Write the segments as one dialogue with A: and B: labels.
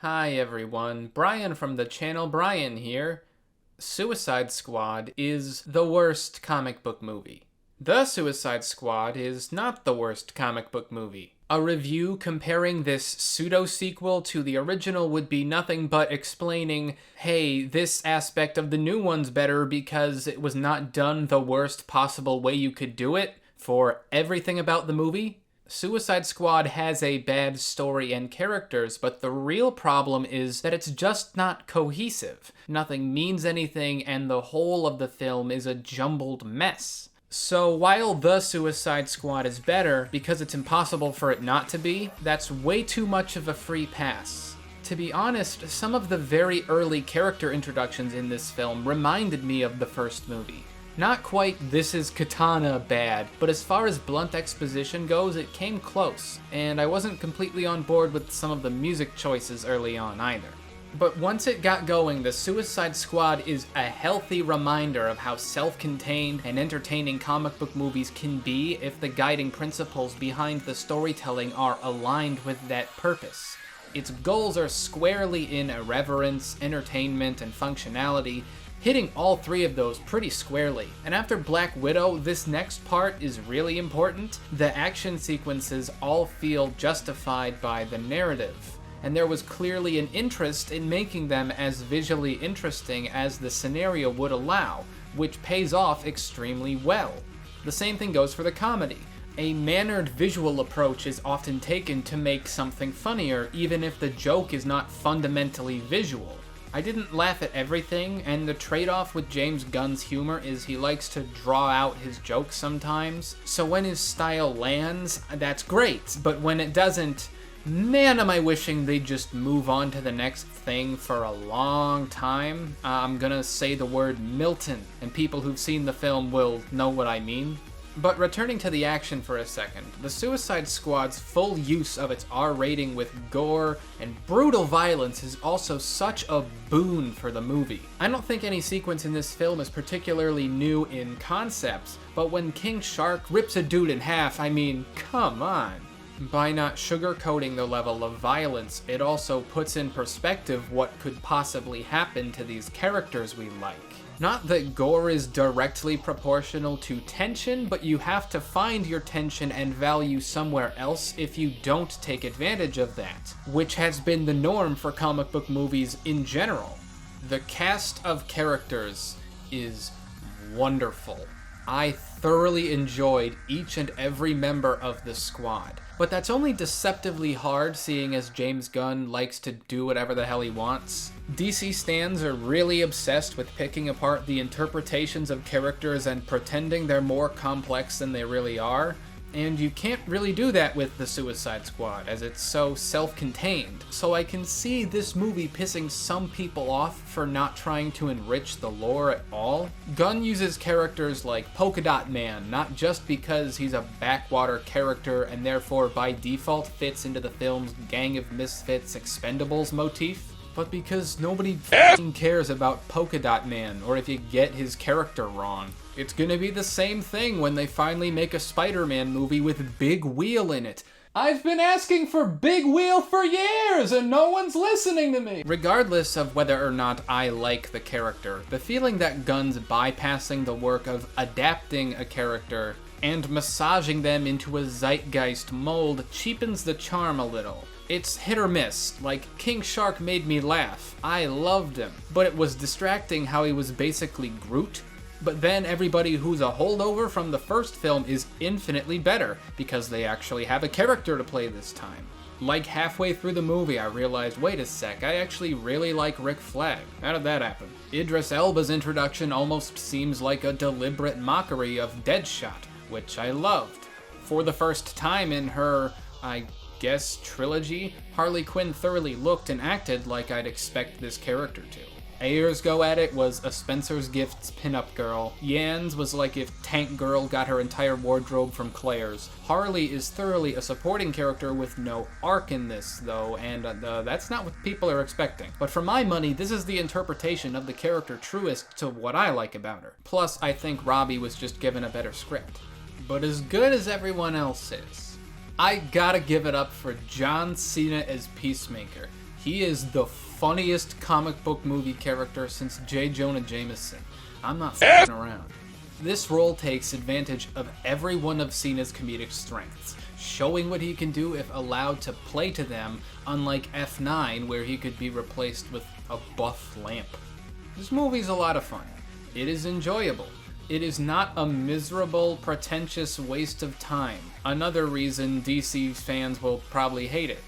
A: Hi everyone, Brian from the channel Brian here. Suicide Squad is the worst comic book movie. The Suicide Squad is not the worst comic book movie. A review comparing this pseudo-sequel to the original would be nothing but explaining, hey, this aspect of the new one's better because it was not done the worst possible way you could do it for everything about the movie. Suicide Squad has a bad story and characters, but the real problem is that it's just not cohesive. Nothing means anything, and the whole of the film is a jumbled mess. So while The Suicide Squad is better, because it's impossible for it not to be, that's way too much of a free pass. To be honest, some of the very early character introductions in this film reminded me of the first movie. Not quite This Is Katana bad, but as far as blunt exposition goes, it came close, and I wasn't completely on board with some of the music choices early on either. But once it got going, The Suicide Squad is a healthy reminder of how self-contained and entertaining comic book movies can be if the guiding principles behind the storytelling are aligned with that purpose. Its goals are squarely in irreverence, entertainment, and functionality, hitting all three of those pretty squarely. And after Black Widow, this next part is really important. The action sequences all feel justified by the narrative, and there was clearly an interest in making them as visually interesting as the scenario would allow, which pays off extremely well. The same thing goes for the comedy. A mannered visual approach is often taken to make something funnier, even if the joke is not fundamentally visual. I didn't laugh at everything, and the trade-off with James Gunn's humor is he likes to draw out his jokes sometimes. So when his style lands, that's great, but when it doesn't, man am I wishing they'd just move on to the next thing for a long time. I'm gonna say the word Milton, and people who've seen the film will know what I mean. But returning to the action for a second, the Suicide Squad's full use of its R rating with gore and brutal violence is also such a boon for the movie. I don't think any sequence in this film is particularly new in concepts, but when King Shark rips a dude in half, I mean, come on. By not sugarcoating the level of violence, it also puts in perspective what could possibly happen to these characters we like. Not that gore is directly proportional to tension, but you have to find your tension and value somewhere else if you don't take advantage of that, which has been the norm for comic book movies in general. The cast of characters is wonderful. I thoroughly enjoyed each and every member of the squad. But that's only deceptively hard, seeing as James Gunn likes to do whatever the hell he wants. DC stans are really obsessed with picking apart the interpretations of characters and pretending they're more complex than they really are. And you can't really do that with the Suicide Squad, as it's so self-contained. So I can see this movie pissing some people off for not trying to enrich the lore at all. Gunn uses characters like Polka Dot Man, not just because he's a backwater character and therefore by default fits into the film's Gang of Misfits Expendables motif, but because nobody f***ing cares about Polka Dot Man, or if you get his character wrong. It's gonna be the same thing when they finally make a Spider-Man movie with Big Wheel in it. I've been asking for Big Wheel for years and no one's listening to me! Regardless of whether or not I like the character, the feeling that Gunn's bypassing the work of adapting a character and massaging them into a zeitgeist mold cheapens the charm a little. It's hit or miss, like King Shark made me laugh. I loved him. But it was distracting how he was basically Groot. But then everybody who's a holdover from the first film is infinitely better, because they actually have a character to play this time. Like halfway through the movie I realized, wait a sec, I actually really like Rick Flag. How did that happen? Idris Elba's introduction almost seems like a deliberate mockery of Deadshot, which I loved. For the first time in her, I guess, trilogy, Harley Quinn thoroughly looked and acted like I'd expect this character to. Ayer's go at it was a Spencer's Gifts pinup girl. Yan's was like if Tank Girl got her entire wardrobe from Claire's. Harley is thoroughly a supporting character with no arc in this, though, and that's not what people are expecting. But for my money, this is the interpretation of the character truest to what I like about her. Plus, I think Robbie was just given a better script. But as good as everyone else is, I gotta give it up for John Cena as Peacemaker. He is the funniest comic book movie character since J. Jonah Jameson. I'm not f***ing around. This role takes advantage of every one of Cena's comedic strengths, showing what he can do if allowed to play to them, unlike F9 where he could be replaced with a buff lamp. This movie's a lot of fun. It is enjoyable. It is not a miserable, pretentious waste of time. Another reason DC fans will probably hate it.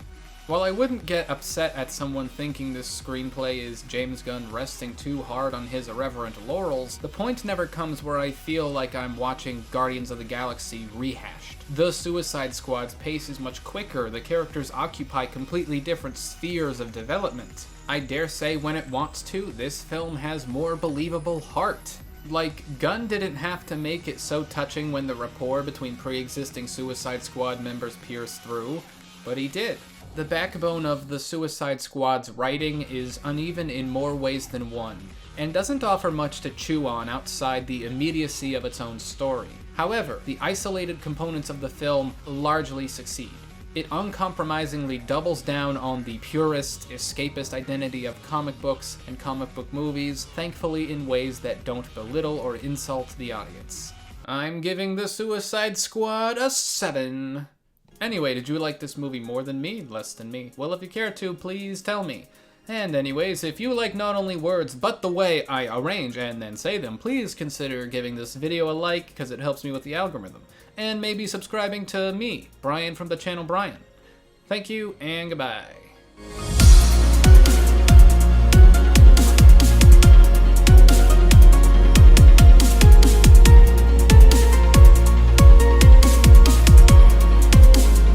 A: While I wouldn't get upset at someone thinking this screenplay is James Gunn resting too hard on his irreverent laurels, the point never comes where I feel like I'm watching Guardians of the Galaxy rehashed. The Suicide Squad's pace is much quicker, the characters occupy completely different spheres of development. I dare say when it wants to, this film has more believable heart. Like, Gunn didn't have to make it so touching when the rapport between pre-existing Suicide Squad members pierced through, but he did. The backbone of the Suicide Squad's writing is uneven in more ways than one, and doesn't offer much to chew on outside the immediacy of its own story. However, the isolated components of the film largely succeed. It uncompromisingly doubles down on the purist, escapist identity of comic books and comic book movies, thankfully in ways that don't belittle or insult the audience. I'm giving the Suicide Squad a 7. Anyway, did you like this movie more than me, less than me? Well, if you care to, please tell me. And anyways, if you like not only words, but the way I arrange and then say them, please consider giving this video a like, because it helps me with the algorithm. And maybe subscribing to me, Brian from the channel Brian. Thank you, and goodbye.